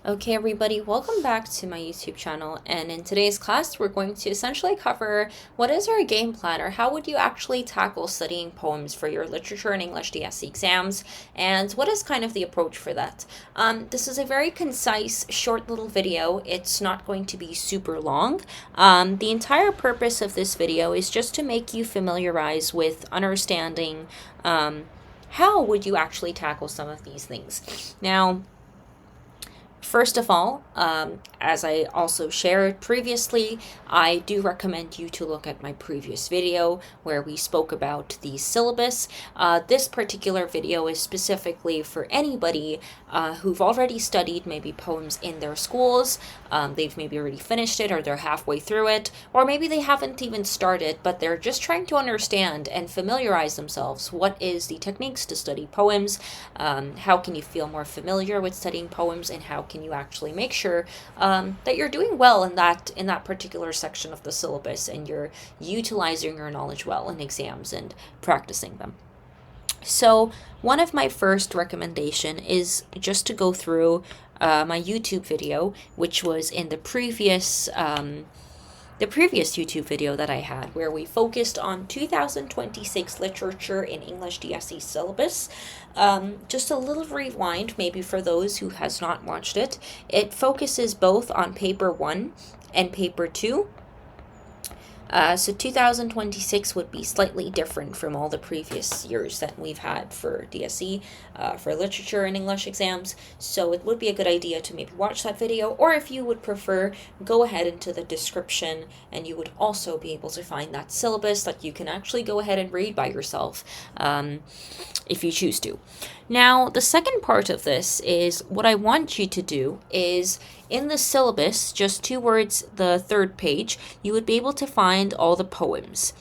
Okay, everybody, welcome back to my YouTube channel. And in today's class, we're going to essentially cover what is our game plan, or how would you actually tackle studying poems for your literature and English DSE exams, and what is kind of the approach for that. This is a very concise, short little video. It's not going to be super long. The entire purpose of this video is just to make you familiarize with understanding how would you actually tackle some of these things. Now, first of all, as I also shared previously, I do recommend you to look at my previous video where we spoke about the syllabus. This particular video is specifically for anybody who've already studied maybe poems in their schools. They've maybe already finished it, or they're halfway through it, or maybe they haven't even started, but they're just trying to understand and familiarize themselves. What is the techniques to study poems? How can you feel more familiar with studying poems, and how can you actually make sure that you're doing well in that particular section of the syllabus, and you're utilizing your knowledge well in exams and practicing them. So one of my first recommendation is just to go through my YouTube video, which was in the previous YouTube video that I had, where we focused on 2026 literature in English DSE syllabus. Just a little rewind, maybe for those who has not watched it. It focuses both on paper 1 and paper 2. So 2026 would be slightly different from all the previous years that we've had for DSE, for literature and English exams. So it would be a good idea to maybe watch that video, or if you would prefer, go ahead into the description and you would also be able to find that syllabus that you can actually go ahead and read by yourself if you choose to. Now, the second part of this is what I want you to do is in the syllabus, just towards the third page, you would be able to find all the poems.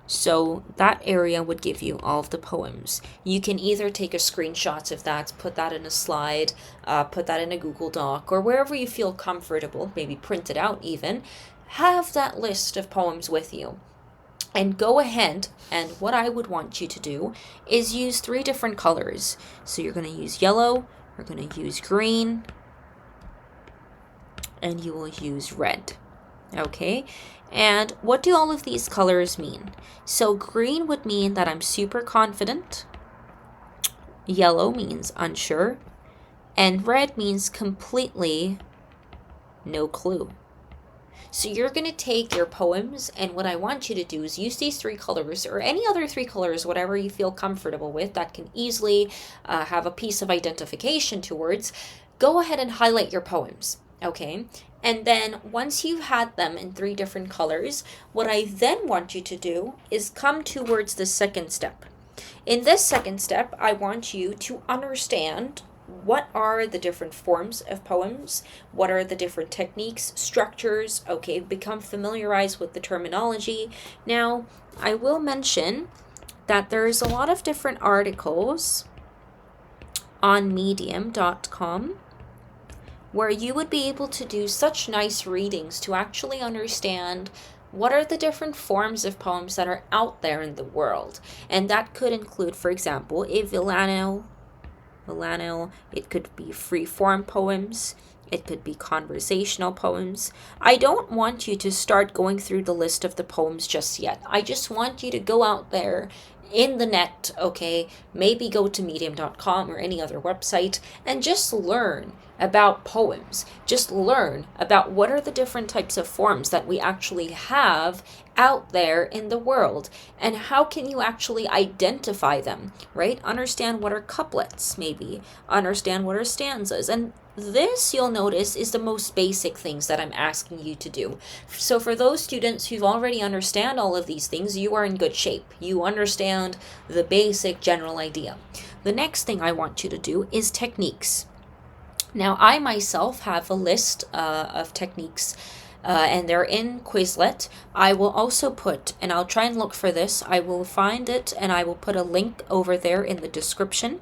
So that area would give you all of the poems. You can either take a screenshot of that, put that in a slide, put that in a Google Doc, or wherever you feel comfortable, maybe print it out even. Have that list of poems with you. And go ahead, and what I would want you to do is use 3 different colors. So you're going to use yellow, you're going to use green, and you will use red. Okay? And what do all of these colors mean? So green would mean that I'm super confident. Yellow means unsure. And red means completely no clue. So you're going to take your poems, and what I want you to do is use these 3 colors, or any other 3 colors, whatever you feel comfortable with, that can easily have a piece of identification towards. Go ahead and highlight your poems, okay? And then once you've had them in 3 different colors, what I then want you to do is come towards the second step. In this second step, I want you to understand what are the different forms of poems, what are the different techniques, structures, okay, become familiarized with the terminology. Now, I will mention that there's a lot of different articles on medium.com where you would be able to do such nice readings to actually understand what are the different forms of poems that are out there in the world. And that could include, for example, a Villano, it could be free-form poems, it could be conversational poems. I don't want you to start going through the list of the poems just yet. I just want you to go out there in the net, okay? Maybe go to medium.com or any other website and just learn about poems. Just learn about what are the different types of forms that we actually have out there in the world, and how can you actually identify them, right? Understand what are couplets, maybe. Understand what are stanzas. And this, you'll notice, is the most basic things that I'm asking you to do. So for those students who already understand all of these things, you are in good shape. You understand the basic general idea. The next thing I want you to do is techniques. Now, I myself have a list of techniques, and they're in Quizlet. I will also put, and I'll try and look for this, I will find it, and I will put a link over there in the description.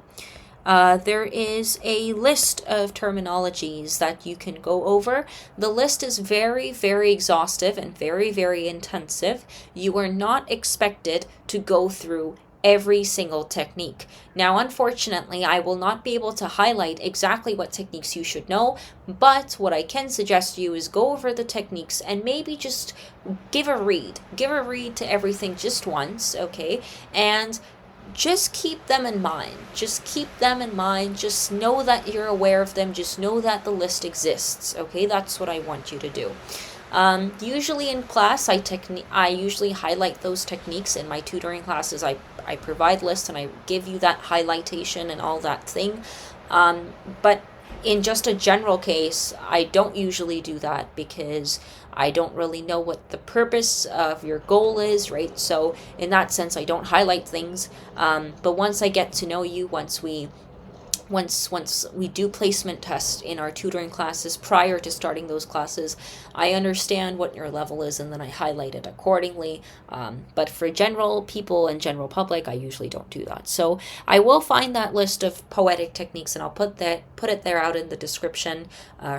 There is a list of terminologies that you can go over. The list is very, very exhaustive and very, very intensive. You are not expected to go through every single technique. Now, unfortunately, I will not be able to highlight exactly what techniques you should know, but what I can suggest you is go over the techniques and maybe just give a read. Give a read to everything just once, okay? And just keep them in mind. Just keep them in mind. Just know that you're aware of them. Just know that the list exists, okay? That's what I want you to do. Usually in class, I usually highlight those techniques in my tutoring classes. I provide lists and I give you that highlightation and all that thing. But in just a general case, I don't usually do that because I don't really know what the purpose of your goal is, right? So in that sense, I don't highlight things. But once I get to know you, once we do placement tests in our tutoring classes prior to starting those classes, I understand what your level is and then I highlight it accordingly. But for general people and general public, I usually don't do that. So I will find that list of poetic techniques and I'll put it there out in the description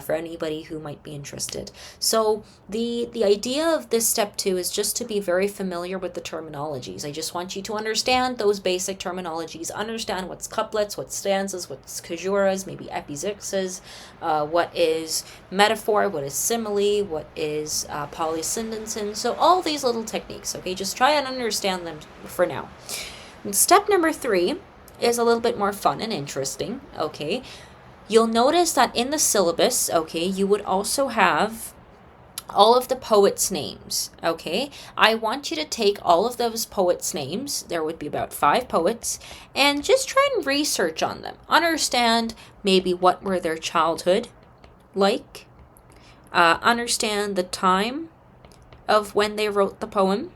for anybody who might be interested. So the idea of this step 2 is just to be very familiar with the terminologies. I just want you to understand those basic terminologies, understand what's couplets, what's stanzas, what's caesuras, maybe epizixes, what is metaphor, what is simile, what is polysyndeton. So all these little techniques, okay? Just try and understand them for now. And step number 3 is a little bit more fun and interesting, okay? You'll notice that in the syllabus, okay, you would also have all of the poets' names, okay? I want you to take all of those poets' names, there would be about 5 poets, and just try and research on them. Understand maybe what were their childhood like, understand the time of when they wrote the poem.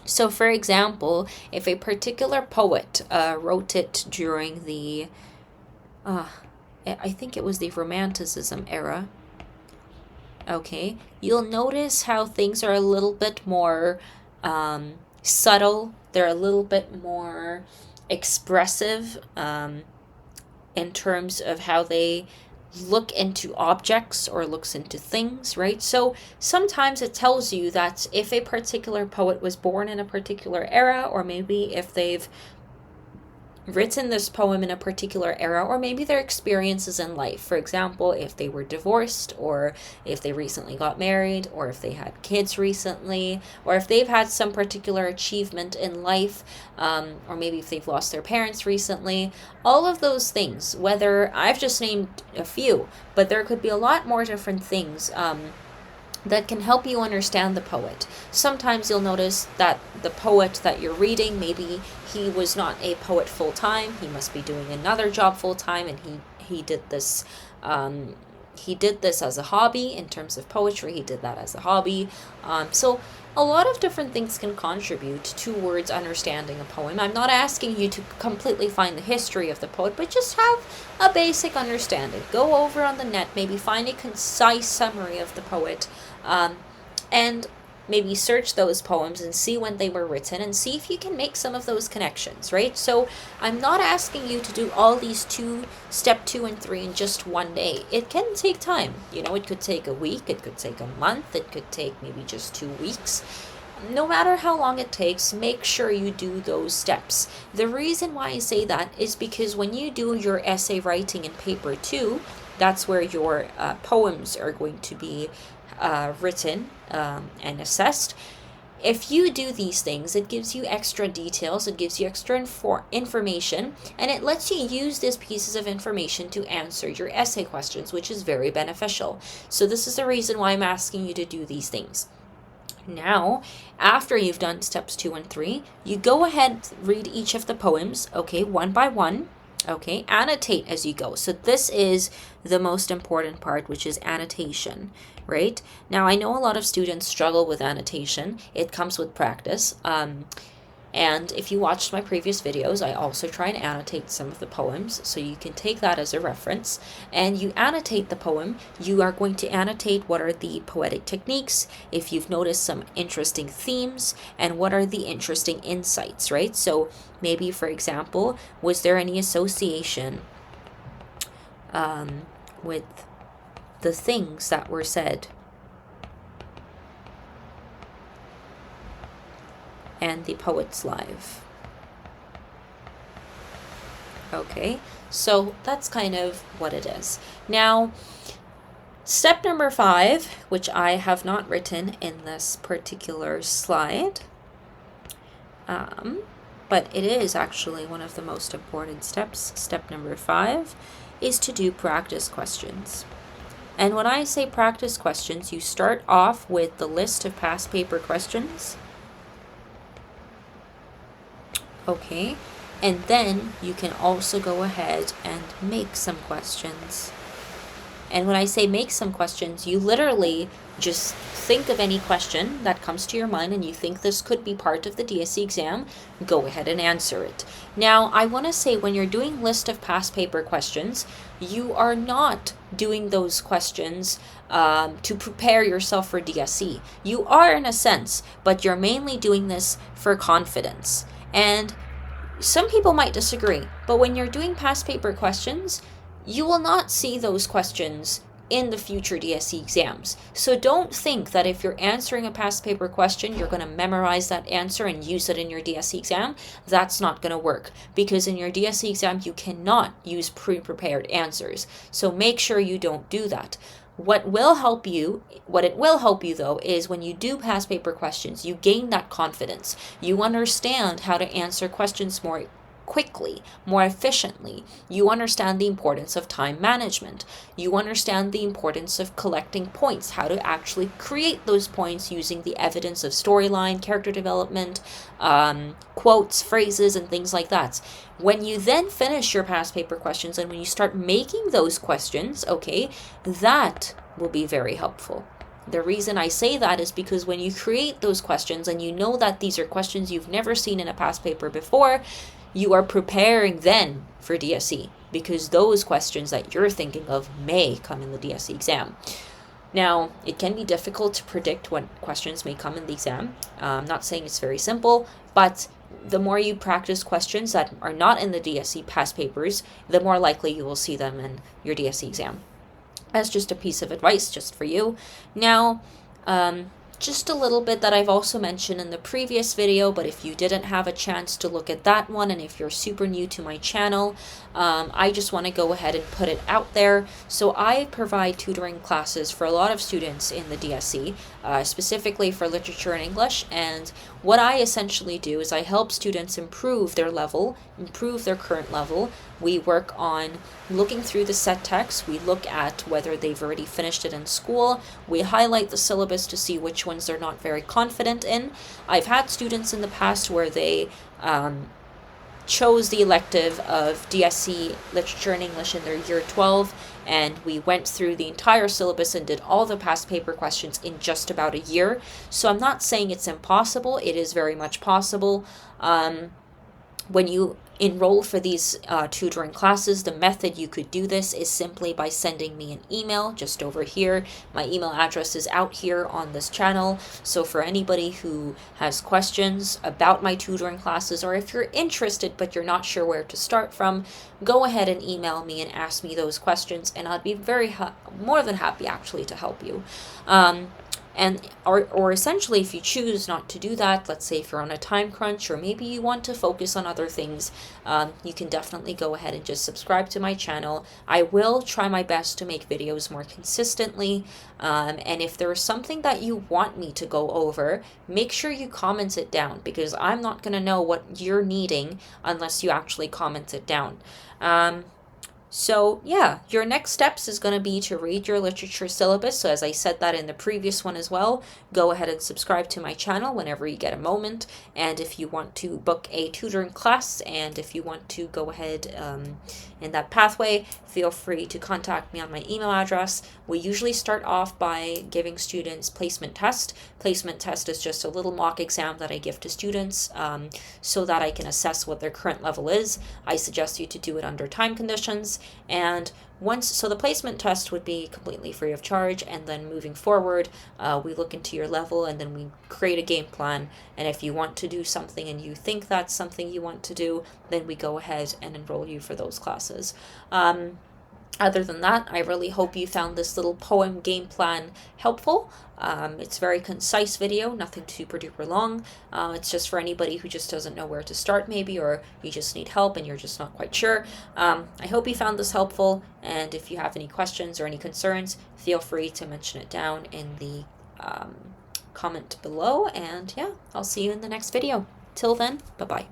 So for example, if a particular poet wrote it during the, I think it was the Romanticism era, okay, you'll notice how things are a little bit more subtle. They're a little bit more expressive in terms of how they look into objects or looks into things, right? So sometimes it tells you that if a particular poet was born in a particular era, or maybe if they've written this poem in a particular era, or maybe their experiences in life. For example, if they were divorced, or if they recently got married, or if they had kids recently, or if they've had some particular achievement in life, or maybe if they've lost their parents recently. All of those things, whether I've just named a few, but there could be a lot more different things that can help you understand the poet. Sometimes you'll notice that the poet that you're reading, maybe he was not a poet full-time, he must be doing another job full-time, and he did this as a hobby. In terms of poetry, he did that as a hobby. So a lot of different things can contribute towards understanding a poem. I'm not asking you to completely find the history of the poet, but just have a basic understanding. Go over on the net, maybe find a concise summary of the poet, and maybe search those poems and see when they were written and see if you can make some of those connections, right? So I'm not asking you to do all these step 2 and 3 in just one day. It can take time. You know, it could take a week, it could take a month, it could take maybe just 2 weeks. No matter how long it takes, make sure you do those steps. The reason why I say that is because when you do your essay writing in paper 2, that's where your poems are going to be written and assessed. If you do these things, it gives you extra details, it gives you extra information, and it lets you use these pieces of information to answer your essay questions, which is very beneficial. So this is the reason why I'm asking you to do these things. Now, after you've done steps 2 and 3, you go ahead, read each of the poems, okay, one by one. Okay, annotate as you go. So this is the most important part, which is annotation, right? Now, I know a lot of students struggle with annotation. It comes with practice. And if you watched my previous videos, I also try and annotate some of the poems, so you can take that as a reference. And you annotate the poem, you are going to annotate what are the poetic techniques, if you've noticed some interesting themes, and what are the interesting insights, right? So maybe, for example, was there any association with the things that were said and the poet's life? Okay, so that's kind of what it is. Now, step number 5, which I have not written in this particular slide, but it is actually one of the most important steps. Step number 5 is to do practice questions. And when I say practice questions, you start off with the list of past paper questions. Okay, and then you can also go ahead and make some questions. And when I say make some questions, you literally just think of any question that comes to your mind and you think this could be part of the DSE exam, go ahead and answer it. Now, I want to say when you're doing list of past paper questions, you are not doing those questions to prepare yourself for DSE. You are in a sense, but you're mainly doing this for confidence. And some people might disagree, but when you're doing past paper questions, you will not see those questions in the future DSE exams. So don't think that if you're answering a past paper question, you're going to memorize that answer and use it in your DSE exam. That's not going to work, because in your DSE exam, you cannot use pre-prepared answers. So make sure you don't do that. What it will help you though, is when you do past paper questions, you gain that confidence. You understand how to answer questions more quickly, more efficiently. You understand the importance of time management. You understand the importance of collecting points, how to actually create those points using the evidence of storyline, character development, quotes, phrases, and things like that. When you then finish your past paper questions and when you start making those questions, okay, that will be very helpful. The reason I say that is because when you create those questions and you know that these are questions you've never seen in a past paper before, you are preparing then for DSE, because those questions that you're thinking of may come in the DSE exam. Now, it can be difficult to predict what questions may come in the exam. I'm not saying it's very simple, but the more you practice questions that are not in the DSE past papers, the more likely you will see them in your DSE exam. That's just a piece of advice just for you. Now, just a little bit that I've also mentioned in the previous video, but if you didn't have a chance to look at that one, and if you're super new to my channel, I just want to go ahead and put it out there. So I provide tutoring classes for a lot of students in the DSE, specifically for literature and English, and what I essentially do is I help students improve their level, improve their current level. We work on looking through the set text. We look at whether they've already finished it in school. We highlight the syllabus to see which ones they're not very confident in. I've had students in the past where they chose the elective of DSE Literature and English in their year 12, and we went through the entire syllabus and did all the past paper questions in just about a year. So I'm not saying it's impossible. It is very much possible. When you enroll for these tutoring classes, the method you could do this is simply by sending me an email just over here. My email address is out here on this channel. So for anybody who has questions about my tutoring classes, or if you're interested but you're not sure where to start from, go ahead and email me and ask me those questions, and I'd be more than happy actually to help you. Or essentially, if you choose not to do that, let's say if you're on a time crunch or maybe you want to focus on other things, you can definitely go ahead and just subscribe to my channel. I will try my best to make videos more consistently, and if there is something that you want me to go over, make sure you comment it down, because I'm not going to know what you're needing unless you actually comment it down. So yeah, your next steps is going to be to read your literature syllabus. So as I said that in the previous one as well, go ahead and subscribe to my channel whenever you get a moment. And if you want to book a tutoring class, and if you want to go ahead in that pathway, feel free to contact me on my email address. We usually start off by giving students placement test. Placement test is just a little mock exam that I give to students so that I can assess what their current level is. I suggest you to do it under time conditions. And so the placement test would be completely free of charge, and then moving forward, we look into your level and then we create a game plan. And if you want to do something and you think that's something you want to do, then we go ahead and enroll you for those classes. Other than that, I really hope you found this little poem game plan helpful. It's a very concise video, nothing super duper long. It's just for anybody who just doesn't know where to start maybe, or you just need help and you're just not quite sure. I hope you found this helpful, and if you have any questions or any concerns, feel free to mention it down in the comment below, and yeah, I'll see you in the next video. Till then, bye-bye.